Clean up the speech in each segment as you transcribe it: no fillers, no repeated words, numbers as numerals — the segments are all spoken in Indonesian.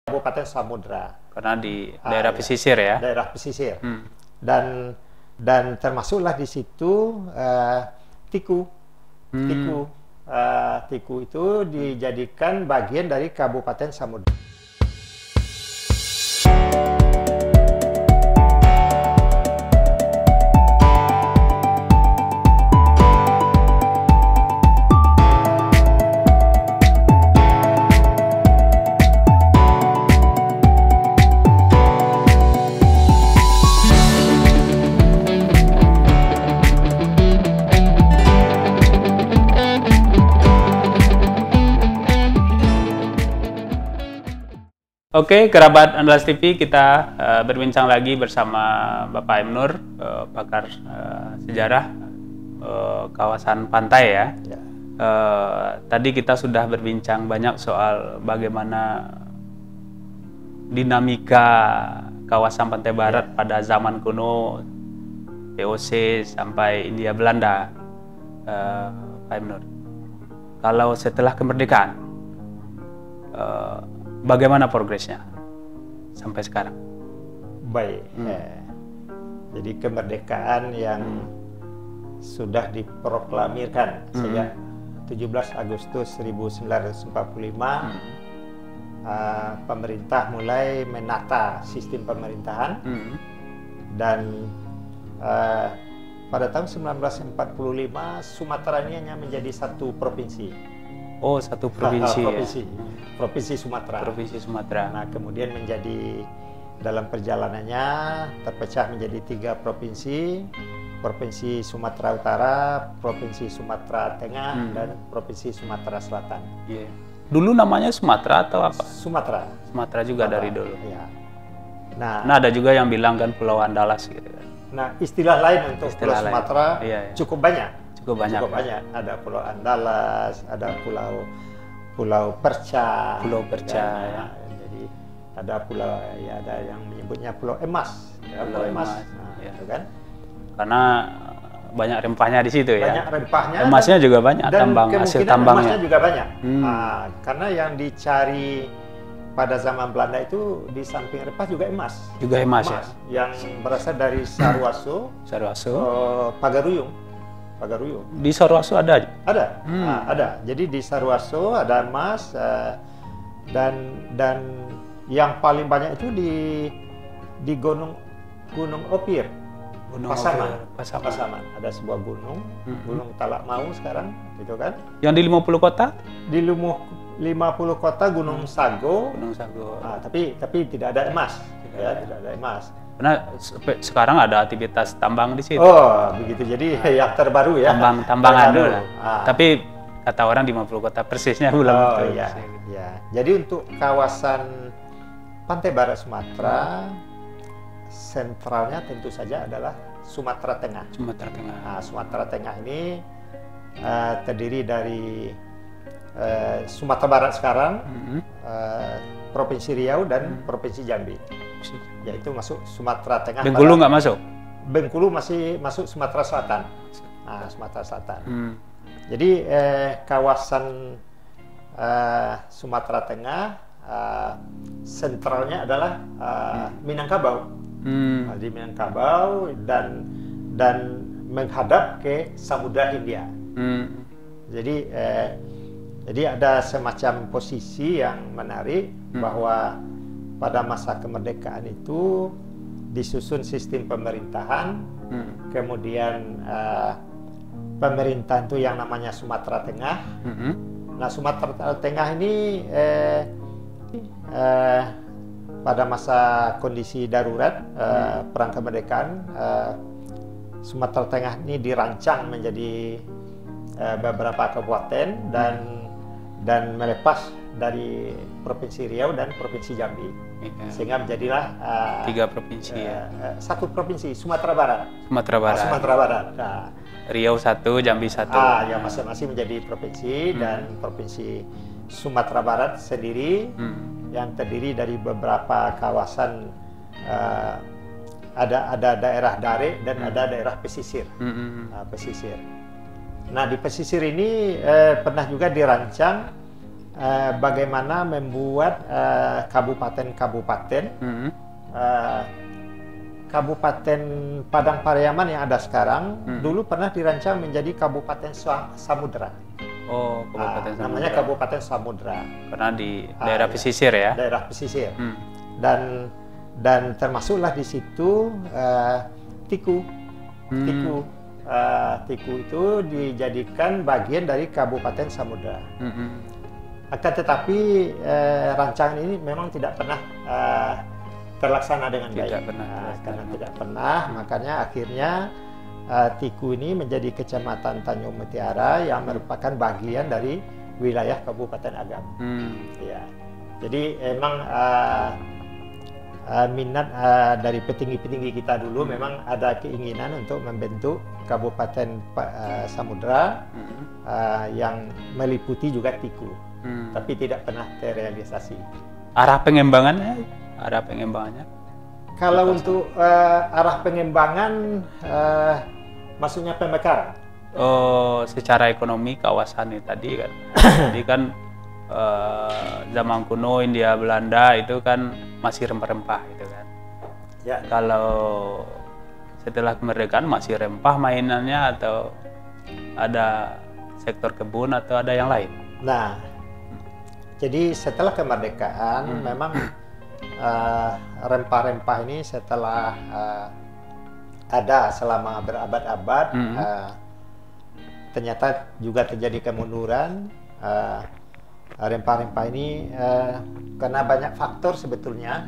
Kabupaten Samudra. Karena di daerah pesisir ya. Daerah pesisir. Dan termasuklah di situ Tiku. Tiku itu dijadikan bagian dari Kabupaten Samudra. Oke, kerabat Andalas TV, kita berbincang lagi bersama Bapak M. Nur, pakar sejarah kawasan pantai ya. Tadi kita sudah berbincang banyak soal bagaimana dinamika kawasan pantai barat pada zaman kuno, VOC sampai Hindia Belanda, Pak M. Nur. Kalau setelah kemerdekaan, bagaimana progresnya sampai sekarang? Baik, jadi kemerdekaan yang sudah diproklamirkan sejak 17 Agustus 1945, pemerintah mulai menata sistem pemerintahan dan pada tahun 1945 Sumatera ini hanya menjadi satu provinsi. Oh, satu provinsi. Provinsi Sumatera. Provinsi Sumatera. Nah, kemudian menjadi dalam perjalanannya terpecah menjadi 3 provinsi: Provinsi Sumatera Utara, Provinsi Sumatera Tengah, dan Provinsi Sumatera Selatan. Dulu namanya Sumatera atau apa? Sumatera. Sumatera juga dari dulu. Ya. Nah, ada juga yang bilang kan Pulau Andalas gitu kan. Nah, istilah lain untuk Pulau Sumatera cukup banyak. Cukup banyak. Ada Pulau Andalas, ada Pulau Perca. Pulau Perca. Jadi ada pulau, ya ada yang menyebutnya Pulau Emas. Pulau Emas. Nah, itu kan. Karena banyak rempahnya di situ ya. Banyak rempahnya. Emasnya juga banyak. Hasil tambangnya. Emasnya juga banyak. Karena yang dicari pada zaman Belanda itu di samping rempah juga emas. Juga emas ya. Yang berasal dari Sarwaso. Pagaruyung. Di Sarwaso ada? Ada, ada. Jadi di Sarwaso ada emas, dan yang paling banyak itu di Gunung Opir, Pasaman. Ada sebuah gunung, Gunung Talakmau sekarang, gitu kan? Yang di 50 kota? Di 50 kota Gunung Sago. Tapi tidak ada emas, tidak ada emas. Karena sekarang ada aktivitas tambang di situ. Oh, begitu. Jadi yang terbaru ya. Tambangan dulu. Tapi kata orang di 50 kota persisnya belum. Oh iya. Jadi untuk kawasan pantai barat Sumatera, sentralnya tentu saja adalah Sumatera Tengah. Sumatera Tengah ini terdiri dari Sumatera Barat sekarang, Provinsi Riau dan Provinsi Jambi. Yaitu masuk Sumatera Tengah. Bengkulu nggak masuk? Bengkulu masih masuk Sumatera Selatan. Sumatera Selatan. Jadi kawasan Sumatera Tengah sentralnya adalah Minangkabau. Di Minangkabau dan menghadap ke Samudra Hindia. Jadi ada semacam posisi yang menarik bahwa pada masa kemerdekaan itu disusun sistem pemerintahan, kemudian pemerintahan itu yang namanya Sumatera Tengah. Nah, Sumatera Tengah ini pada masa kondisi darurat perang kemerdekaan, Sumatera Tengah ini dirancang menjadi beberapa kabupaten dan melepas dari Provinsi Riau dan Provinsi Jambi, sehingga menjadilah 3 provinsi satu provinsi Sumatera Barat. Sumatera Barat. Nah, Riau 1, Jambi 1. Yang masing-masing menjadi provinsi, dan Provinsi Sumatera Barat sendiri yang terdiri dari beberapa kawasan, ada daerah dare dan ada daerah pesisir. Pesisir. Nah, di pesisir ini pernah juga dirancang bagaimana membuat kabupaten-kabupaten Kabupaten Padang Pariaman yang ada sekarang dulu pernah dirancang menjadi Kabupaten Samudra. Oh, Kabupaten Samudra. Namanya Kabupaten Samudra. Karena di daerah pesisir ya. Daerah pesisir. Dan termasuklah di situ Tiku. Tiku itu dijadikan bagian dari Kabupaten Samudra. Akan tetapi rancangan ini memang tidak pernah terlaksana dengan baik. Karena tidak pernah, makanya akhirnya Tiku ini menjadi Kecamatan Tanjung Mutiara yang merupakan bagian dari wilayah Kabupaten Agam. Ya. Jadi emang minat dari petinggi-petinggi kita dulu memang ada keinginan untuk membentuk Kabupaten Samudra yang meliputi juga Tiku, tapi tidak pernah terrealisasi. Arah pengembangannya? Kalau untuk arah pengembangan, maksudnya pemekaran? Oh, secara ekonomi kawasan ini tadi kan. Jadi kan zaman kuno India Belanda itu kan masih rempah-rempah gitu kan. Ya. Kalau setelah kemerdekaan masih rempah mainannya atau ada sektor kebun atau ada yang lain? Nah, jadi setelah kemerdekaan memang rempah-rempah ini setelah ada selama berabad-abad, ternyata juga terjadi kemunduran. Rempah-rempah ini karena banyak faktor sebetulnya.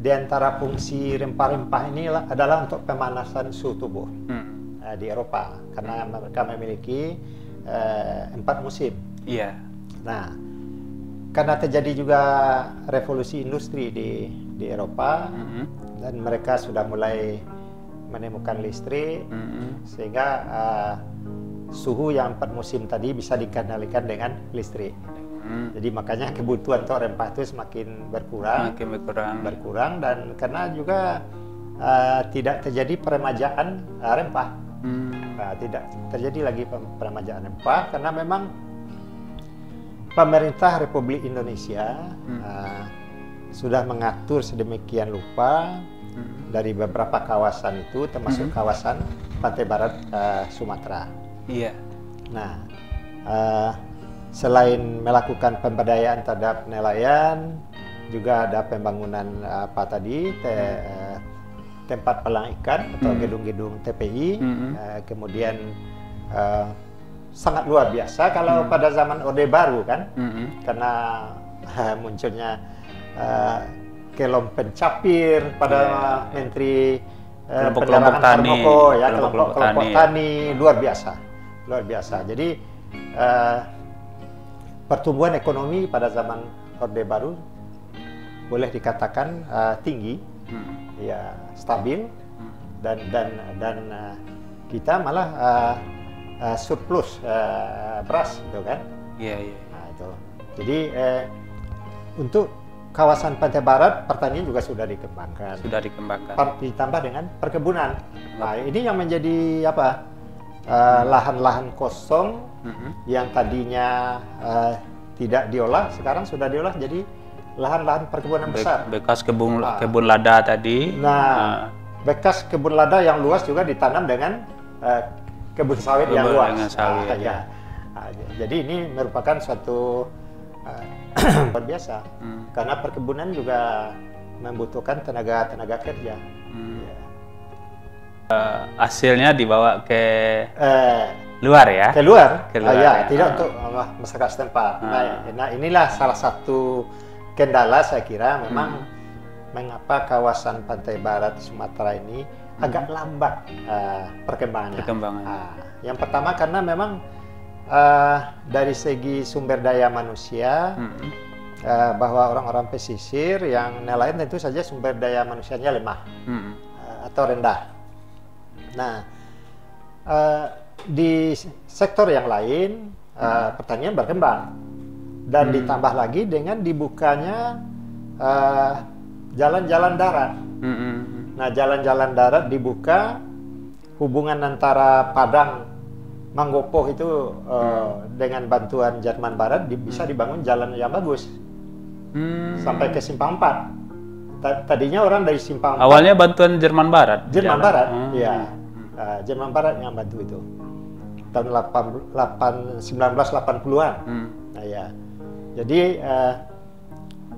Di antara fungsi rempah-rempah ini adalah untuk pemanasan suhu tubuh di Eropa, karena mereka memiliki 4 musim. Iya. Nah, karena terjadi juga revolusi industri di Eropa, dan mereka sudah mulai menemukan listrik, sehingga suhu yang 4 musim tadi bisa dikendalikan dengan listrik. Jadi makanya kebutuhan untuk rempah itu semakin berkurang, dan karena juga tidak terjadi peremajaan rempah. Tidak terjadi lagi peremajaan rempah karena memang pemerintah Republik Indonesia sudah mengatur sedemikian rupa dari beberapa kawasan itu, termasuk kawasan pantai barat Sumatera. Iya. Nah, selain melakukan pemberdayaan terhadap nelayan, juga ada pembangunan tempat pelang ikan atau gedung-gedung TPI. Kemudian sangat luar biasa kalau pada zaman Orde Baru kan, karena munculnya Kelom Pencapir pada Menteri kelompok tani, kelompok tani luar biasa. Jadi pertumbuhan ekonomi pada zaman Orde Baru boleh dikatakan tinggi, ya stabil, dan kita malah surplus beras, gitu kan? Iya. Nah, itu. Jadi untuk kawasan pantai barat pertanian juga sudah dikembangkan. Ditambah dengan perkebunan. Nah, ini yang menjadi lahan-lahan kosong yang tadinya tidak diolah, sekarang sudah diolah jadi lahan-lahan perkebunan besar. Bekas kebun lada tadi. Nah, bekas kebun lada yang luas juga ditanam dengan kebun sawit yang luas. Jadi ini merupakan suatu luar biasa, karena perkebunan juga membutuhkan tenaga kerja. Hasilnya dibawa ke luar ya? Ke luar tidak untuk masyarakat setempat. Nah, inilah salah satu kendala saya kira memang mengapa kawasan pantai barat Sumatera ini agak lambat perkembangannya. Yang pertama karena memang dari segi sumber daya manusia, bahwa orang-orang pesisir yang nelayan tentu saja sumber daya manusianya lemah atau rendah. Nah, di sektor yang lain pertanian berkembang, dan ditambah lagi dengan dibukanya jalan-jalan darat. Nah, jalan-jalan darat dibuka, hubungan antara Padang Manggopoh itu dengan bantuan Jerman Barat bisa dibangun jalan yang bagus sampai ke Simpang 4. Tadinya orang dari Simpang 4. Awalnya bantuan Jerman Barat. Jerman Barat, ya. Jerman Barat yang bantu itu tahun 1980-an. Nah, ya. Jadi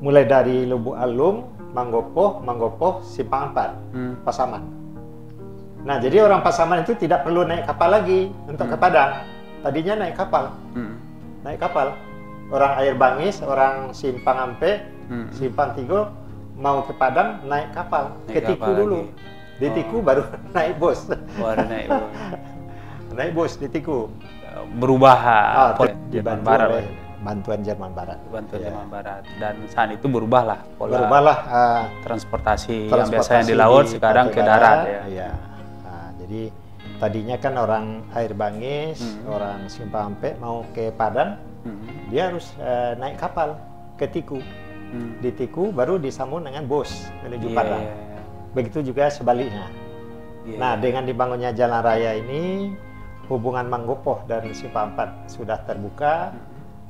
mulai dari Lubuk Alung, Manggopoh, Simpang 4, Pasaman. Nah, jadi orang Pasaman itu tidak perlu naik kapal lagi untuk ke Padang. Tadinya naik kapal. Naik kapal. Orang Air Bangis, orang Simpang Ampe, Simpang Tigo mau ke Padang naik kapal. Ke Tiku dulu. Di Tiku baru naik bos. Baru naik bos. Naik bos di Tiku. Berubah Jerman Barat. Bantuan Jerman Barat. Bantuan Jerman Barat. Dan saat itu berubahlah pola transportasi yang biasanya di laut sekarang ke darat ya. Iya. Jadi tadinya kan orang Air Bangis, orang Simpang Ampe mau ke Padang, dia harus naik kapal ke Tiku. Di Tiku baru disambung dengan bos menuju Padang. Begitu juga sebaliknya. Nah, dengan dibangunnya jalan raya ini, hubungan Manggopoh dan Simpang 4 sudah terbuka,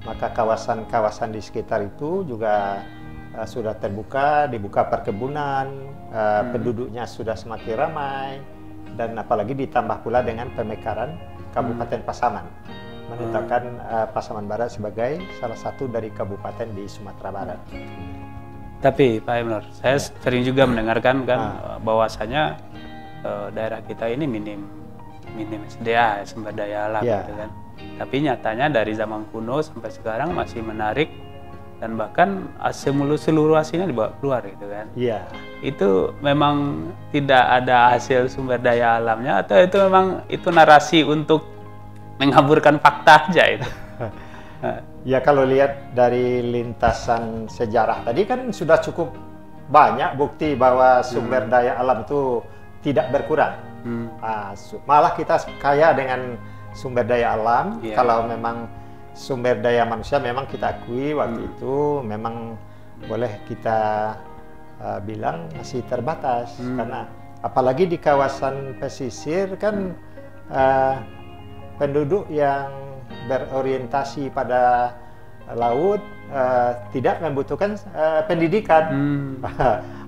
maka kawasan-kawasan di sekitar itu juga sudah terbuka, dibuka perkebunan, penduduknya sudah semakin ramai. Dan apalagi ditambah pula dengan pemekaran Kabupaten Pasaman, menetapkan Pasaman Barat sebagai salah satu dari kabupaten di Sumatera Barat. Tapi Pak Emnur, saya sering juga mendengarkan bahwasanya daerah kita ini minim SDA, sumber daya alam, gitu kan. Tapi nyatanya dari zaman kuno sampai sekarang masih menarik. Dan bahkan seluruh hasilnya dibawa keluar gitu kan. Iya. Itu memang tidak ada hasil sumber daya alamnya atau itu memang itu narasi untuk mengaburkan fakta aja itu? Ya, kalau lihat dari lintasan sejarah tadi kan sudah cukup banyak bukti bahwa sumber daya alam itu tidak berkurang. Malah kita kaya dengan sumber daya alam. Kalau memang sumber daya manusia memang kita akui waktu itu memang boleh kita bilang masih terbatas, karena apalagi di kawasan pesisir kan penduduk yang berorientasi pada laut tidak membutuhkan pendidikan.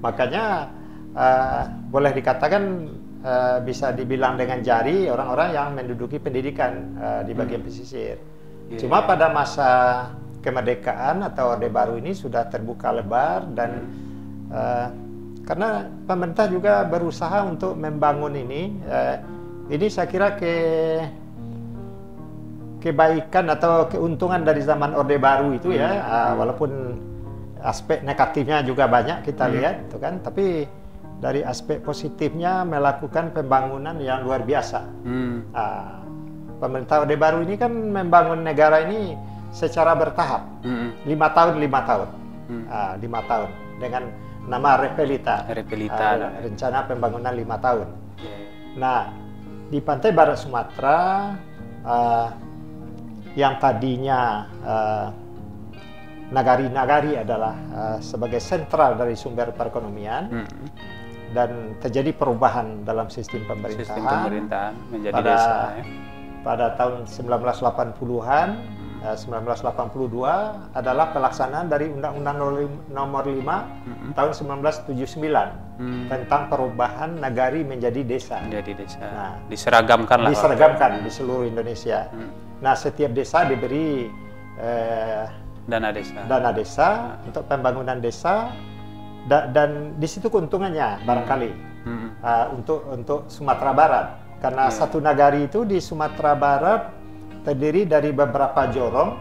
Makanya boleh dikatakan bisa dibilang dengan jari orang-orang yang menduduki pendidikan di bagian pesisir. Cuma pada masa kemerdekaan atau Orde Baru ini sudah terbuka lebar dan karena pemerintah juga berusaha untuk membangun ini saya kira kebaikan atau keuntungan dari zaman Orde Baru itu ya, walaupun aspek negatifnya juga banyak kita lihat itu kan, tapi dari aspek positifnya melakukan pembangunan yang luar biasa. Pemerintah Orde Baru ini kan membangun negara ini secara bertahap, 5 tahun, 5 tahun, 5 tahun dengan nama Repelita, rencana pembangunan 5 tahun. Nah, di pantai barat Sumatera yang tadinya nagari-nagari adalah sebagai sentral dari sumber perekonomian, dan terjadi perubahan dalam sistem pemerintahan menjadi desa ya. Pada tahun 1980-an, 1982 adalah pelaksanaan dari Undang-Undang Nomor 5 tahun 1979 tentang perubahan nagari menjadi desa. Nah, diseragamkan di seluruh Indonesia. Nah, setiap desa diberi dana desa untuk pembangunan desa, dan di situ keuntungannya barangkali untuk Sumatera Barat. Karena satu nagari itu di Sumatera Barat terdiri dari beberapa jorong,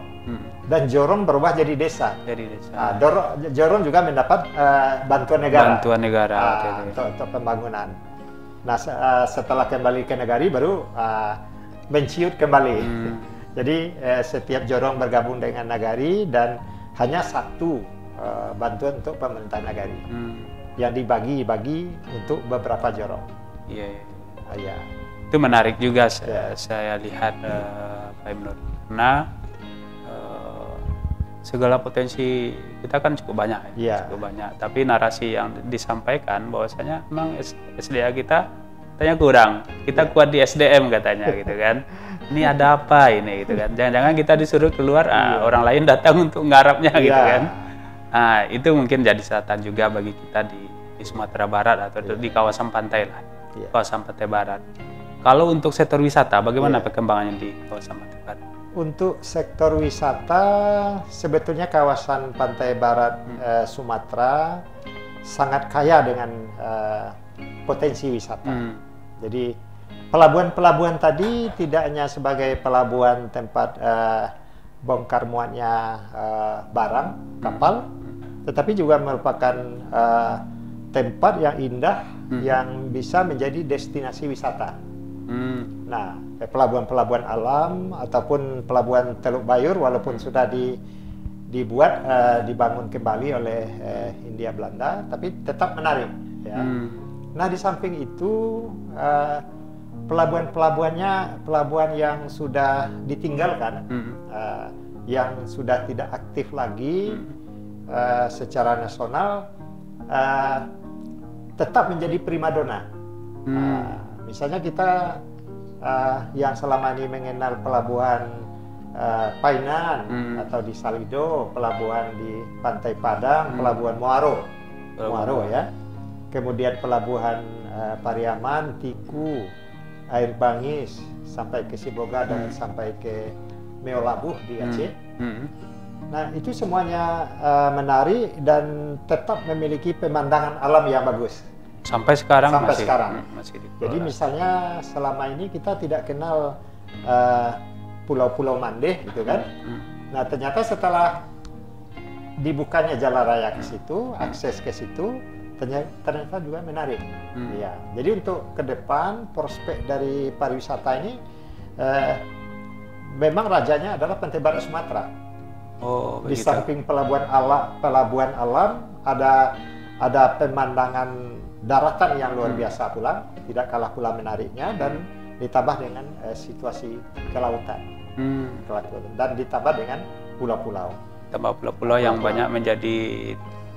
dan jorong berubah jadi desa. Jorong juga mendapat bantuan negara. Untuk pembangunan. Nah, setelah kembali ke nagari baru menciut kembali. Jadi setiap jorong bergabung dengan nagari dan hanya satu bantuan untuk pemerintah nagari yang dibagi-bagi untuk beberapa jorong. Iya. Itu menarik juga saya lihat Pak Emnur, karena segala potensi kita kan cukup banyak cukup banyak, tapi narasi yang disampaikan bahwasanya memang SDA kita katanya kurang, kita kuat di SDM katanya gitu kan. ini ada apa ini gitu kan. Jangan-jangan kita disuruh keluar, orang lain datang untuk ngarapnya gitu kan. Nah, itu mungkin jadi catatan juga bagi kita di Sumatera Barat atau di kawasan pantai lah, kawasan pantai barat. Kalau untuk sektor wisata, bagaimana perkembangannya di kawasan pantai barat? Untuk sektor wisata, sebetulnya kawasan pantai barat Sumatera sangat kaya dengan potensi wisata. Jadi pelabuhan-pelabuhan tadi tidak hanya sebagai pelabuhan tempat bongkar muatnya barang, kapal, tetapi juga merupakan tempat yang indah yang bisa menjadi destinasi wisata. Nah, pelabuhan-pelabuhan alam ataupun pelabuhan Teluk Bayur walaupun sudah dibangun kembali oleh Hindia Belanda, tapi tetap menarik. Ya. Nah, di samping itu pelabuhan-pelabuhannya pelabuhan yang sudah ditinggalkan, yang sudah tidak aktif lagi secara nasional, tetap menjadi primadona. Misalnya kita yang selama ini mengenal pelabuhan Painan atau di Salido, pelabuhan di Pantai Padang, pelabuhan Muaro ya. Kemudian pelabuhan Pariaman, Tiku, Air Bangis sampai ke Siboga dan sampai ke Meolabuh di Aceh. Nah, itu semuanya menarik dan tetap memiliki pemandangan alam yang bagus. Sampai sekarang masih dikelola. Jadi misalnya selama ini kita tidak kenal pulau-pulau Mandeh gitu kan. Nah, ternyata setelah dibukanya jalan raya ke situ, akses ke situ ternyata juga menarik. Ya. Jadi untuk ke depan prospek dari pariwisata ini memang rajanya adalah Pantai Barat Sumatera. Di samping pelabuhan alam ada pemandangan daratan yang luar biasa pula, tidak kalah pula menariknya, dan ditambah dengan situasi kelautan, dan ditambah dengan pulau-pulau. Tambah pulau-pulau yang banyak menjadi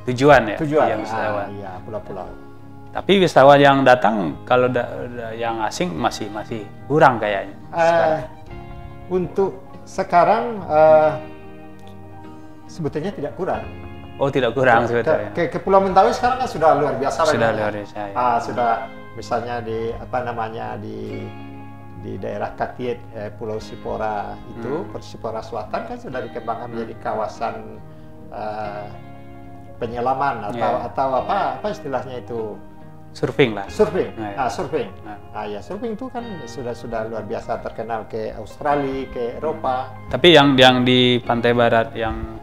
tujuan ya. Yang wisatawan. Iya, pulau-pulau. Tapi wisatawan yang datang kalau yang asing masih kurang kayaknya. Untuk sekarang sebetulnya tidak kurang. Oh, tidak kurang sebetulnya. Ke Pulau Mentawai sekarang kan sudah luar biasa. Sudah luar biasa. Ya. Sudah misalnya di daerah Katiet, Pulau Sipora itu, Sipora Selatan kan sudah dikembangkan menjadi kawasan penyelaman atau apa istilahnya itu? Surfing lah. Surfing. Surfing itu kan sudah luar biasa, terkenal ke Australia, ke Eropa. Tapi yang di pantai barat yang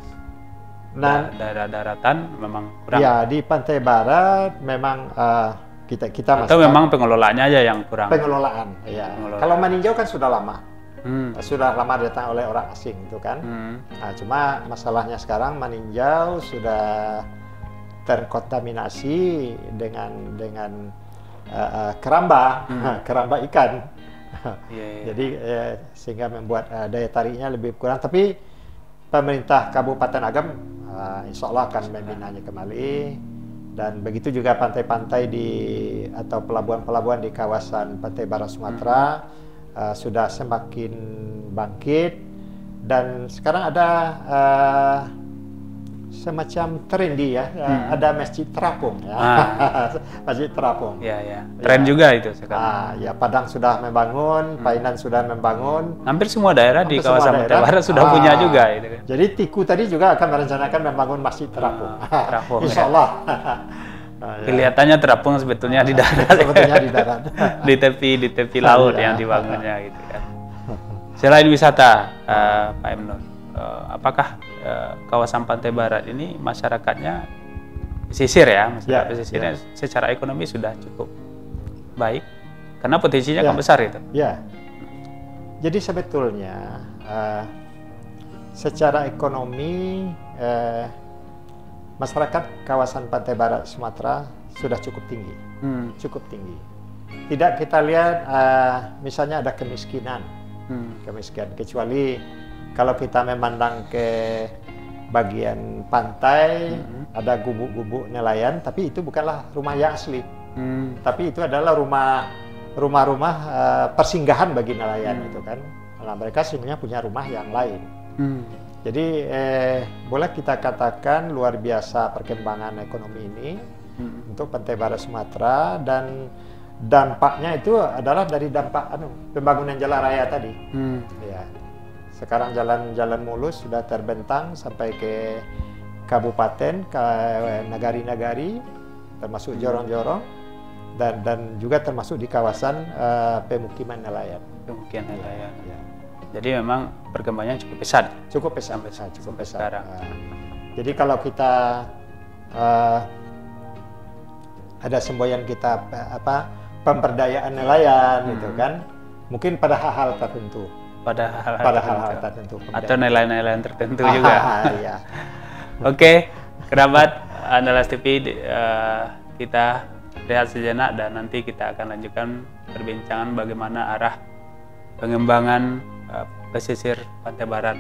daerah daratan memang kurang. Ya, di pantai barat memang kita atau memang pengelolaannya aja yang kurang. Pengelolaan, ya. Kalau Maninjau kan sudah lama. Sudah lama datang oleh orang asing itu kan. Nah, cuma masalahnya sekarang Maninjau sudah terkontaminasi dengan keramba ikan. Jadi sehingga membuat daya tariknya lebih kurang. Tapi pemerintah Kabupaten Agam insya Allah akan membinanya kembali, dan begitu juga pantai-pantai atau pelabuhan-pelabuhan di kawasan Pantai Barat Sumatera sudah semakin bangkit, dan sekarang ada semacam trendy ya, ada Masjid Terapung ya. Masjid Terapung. Ya. Tren juga itu sekarang. Ya, Padang sudah membangun, Painan sudah membangun. Hampir semua daerah di kawasan Pantai Barat sudah punya juga itu kan. Jadi Tiku tadi juga akan merencanakan membangun Masjid Terapung. Terapung. Insya Allah. Kelihatannya terapung sebetulnya di darat. Sebetulnya di darat. di tepi laut yang dibangunnya gitu kan. Selain wisata, Pak Emnur, apakah kawasan Pantai Barat ini masyarakatnya pesisir ya, pesisirnya secara ekonomi sudah cukup baik karena potensinya kan besar itu. Ya. Jadi sebetulnya secara ekonomi masyarakat kawasan Pantai Barat Sumatera sudah cukup tinggi, cukup tinggi. Tidak kita lihat misalnya ada kemiskinan, kecuali kalau kita memandang ke bagian pantai, ada gubuk-gubuk nelayan, tapi itu bukanlah rumah yang asli. Tapi itu adalah rumah-rumah persinggahan bagi nelayan itu kan. Nah, mereka sebenarnya punya rumah yang lain. Jadi boleh kita katakan luar biasa perkembangan ekonomi ini untuk Pantai Barat Sumatera, dan dampaknya itu adalah dari dampak pembangunan jalan raya tadi. Ya. Sekarang jalan-jalan mulus sudah terbentang sampai ke kabupaten, ke nagari-nagari, termasuk jorong-jorong, dan juga termasuk di kawasan pemukiman nelayan. Pemukiman nelayan. Ya. Jadi memang perkembangannya cukup pesat. Cukup pesat. Sekarang. Jadi kalau kita ada semboyan kita pemberdayaan nelayan gitu kan, mungkin pada hal-hal tertentu. Pada hal-hal tertentu. Atau nilai-nilai tertentu juga. Iya. Oke, kerabat Andalas TV, kita lihat sejenak dan nanti kita akan lanjutkan perbincangan bagaimana arah pengembangan pesisir Pantai Barat